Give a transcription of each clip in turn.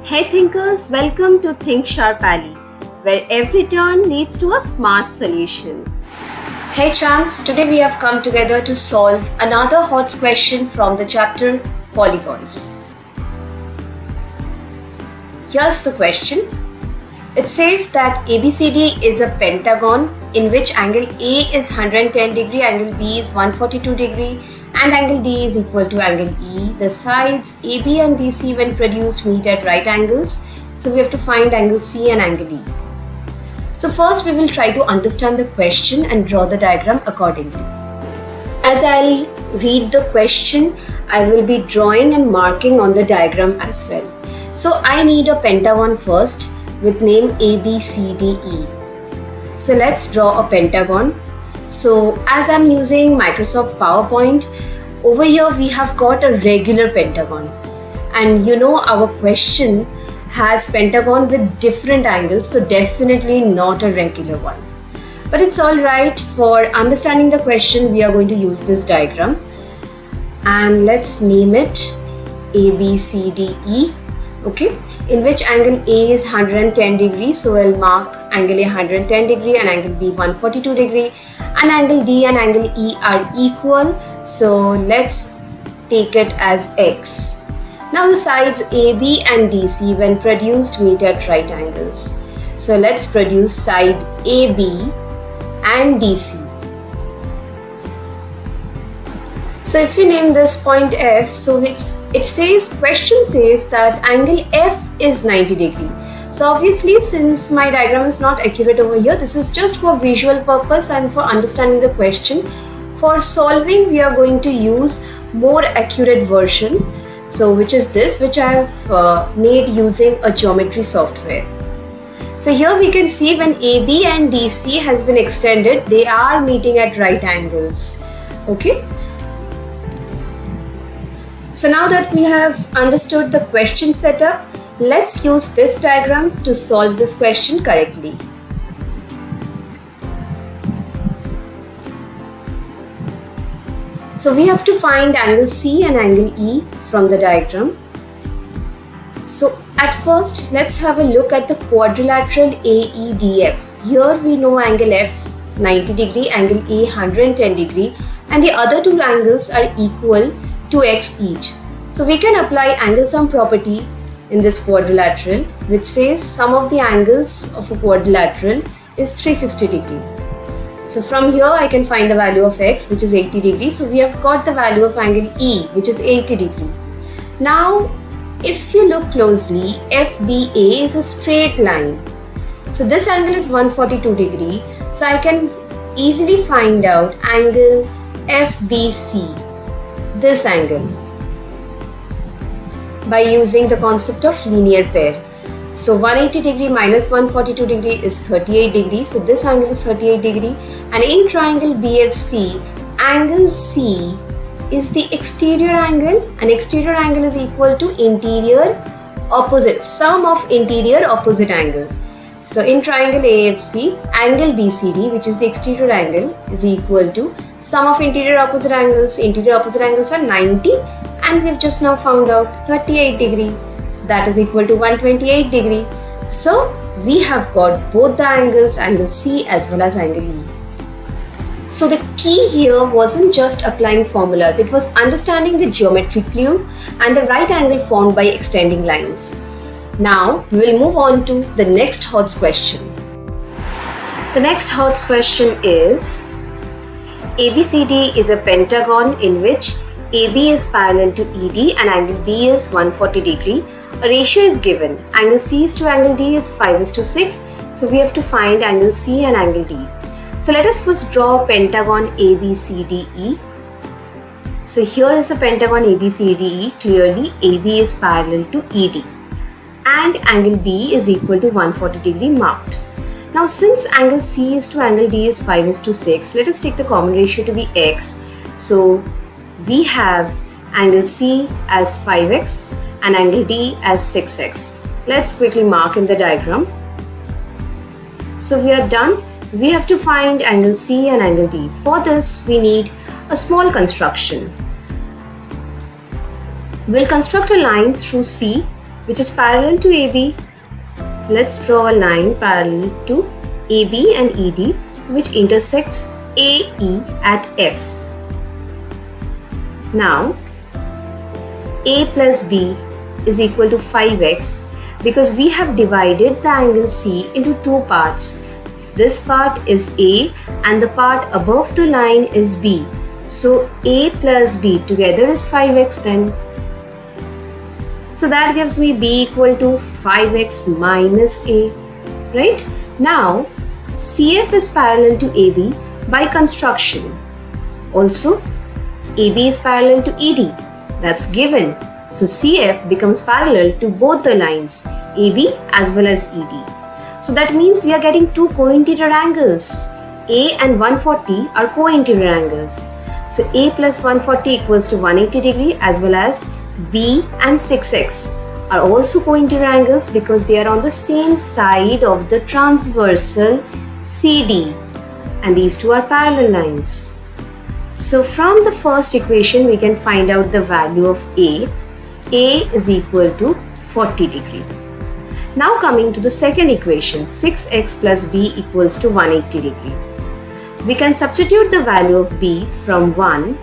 Hey thinkers, welcome to Think Sharp Alley, where every turn leads to a smart solution. Hey champs, today we have come together to solve another hot question from the chapter Polygons. Here's the question. It says that ABCD is a pentagon in which angle A is 110 degree, angle B is 142 degree, and angle D is equal to angle E. The sides AB and DC when produced meet at right angles. So we have to find angle C and angle E. So first we will try to understand the question and draw the diagram accordingly. As I'll read the question, I will be drawing and marking on the diagram as well. So I need a pentagon first with name ABCDE. So let's draw a pentagon. So as I'm using Microsoft PowerPoint, over here we have got a regular pentagon. And you know our question has pentagon with different angles, so definitely not a regular one. But it's alright, for understanding the question we are going to use this diagram. And let's name it ABCDE, okay? In which angle A is 110 degrees, so I'll mark angle A 110 degree and angle B 142 degree, and angle D and angle E are equal, so let's take it as X. Now the sides AB and DC when produced meet at right angles. So let's produce side AB and DC. So if you name this point F, so question says that angle F is 90 degree. So obviously, since my diagram is not accurate over here, this is just for visual purpose and for understanding the question. For solving, we are going to use more accurate version. So which is this, which I have made using a geometry software. So here we can see when AB and DC has been extended, they are meeting at right angles. Okay. So now that we have understood the question setup, let's use this diagram to solve this question correctly. So we have to find angle C and angle E from the diagram. So at first, let's have a look at the quadrilateral AEDF. Here we know angle F 90 degree, angle A 110 degree, and the other two angles are equal to X each. So we can apply angle sum property in this quadrilateral, which says sum of the angles of a quadrilateral is 360 degree. So from here I can find the value of X, which is 80 degree. So we have got the value of angle E, which is 80 degree. Now if you look closely, FBA is a straight line. So this angle is 142 degree. So I can easily find out angle FBC, this angle, by using the concept of linear pair. So 180 degree minus 142 degree is 38 degree. So this angle is 38 degree. And in triangle BFC, angle C is the exterior angle, and exterior angle is equal to interior opposite, sum of interior opposite angle. So in triangle AFC, angle BCD, which is the exterior angle, is equal to sum of interior opposite angles. Interior opposite angles are 90, and we've just now found out 38 degree. So that is equal to 128 degree. So we have got both the angles, angle C as well as angle E. So the key here wasn't just applying formulas, it was understanding the geometry clue and the right angle formed by extending lines. Now we will move on to the next HOTS question. The next HOTS question is, ABCD is a pentagon in which AB is parallel to ED and angle B is 140 degree. A ratio is given. Angle C is to angle D is 5:6. So we have to find angle C and angle D. So let us first draw a pentagon ABCDE. So here is the pentagon ABCDE. Clearly AB is parallel to ED and angle B is equal to 140 degree marked. Now since angle C is to angle D is 5:6, let us take the common ratio to be X. So we have angle C as 5x and angle D as 6x. Let's quickly mark in the diagram. So we are done. We have to find angle C and angle D. For this, we need a small construction. We'll construct a line through C which is parallel to AB. So let's draw a line parallel to AB and ED, so which intersects AE at F. Now, A plus B is equal to 5x because we have divided the angle C into two parts. This part is A and the part above the line is B. So A plus B together is 5x then. So that gives me B equal to 5x minus A, right? Now, CF is parallel to AB by construction. Also, AB is parallel to ED. That's given. So CF becomes parallel to both the lines, AB as well as ED. So that means we are getting two co-interior angles. A and 140 are co-interior angles. So A plus 140 equals to 180 degree, as well as B and 6x are also co-interior angles because they are on the same side of the transversal CD, and these two are parallel lines. So from the first equation we can find out the value of A. A is equal to 40 degree. Now coming to the second equation, 6x plus B equals to 180 degree. We can substitute the value of B from 1.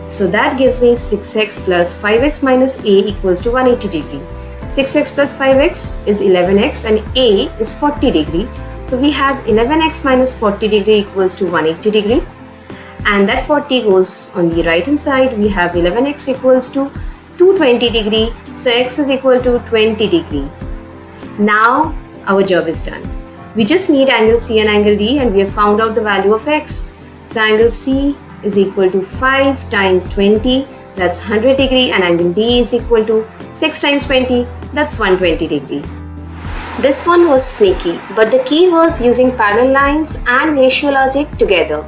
So that gives me 6x plus 5x minus A equals to 180 degree. 6x plus 5x is 11x and A is 40 degree. So we have 11x minus 40 degree equals to 180 degree. And that 40 goes on the right hand side. We have 11x equals to 220 degree. So x is equal to 20 degree. Now our job is done. We just need angle C and angle D, and we have found out the value of x. So angle C is equal to 5 times 20, that's 100 degree, and angle D is equal to 6 times 20, that's 120 degree. This one was sneaky, but the key was using parallel lines and ratio logic together.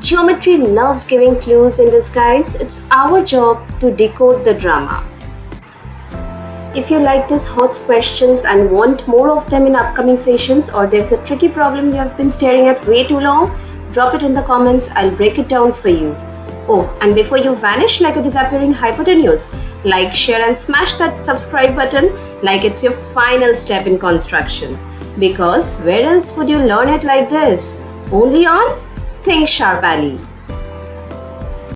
Geometry loves giving clues in disguise. It's our job to decode the drama. If you like these hot questions and want more of them in upcoming sessions, or there's a tricky problem you have been staring at way too long, drop it in the comments. I'll break it down for you. Oh, and before you vanish like a disappearing hypotenuse, like, share and smash that subscribe button like it's your final step in construction. Because where else would you learn it like this? Only on Think Sharp Alley.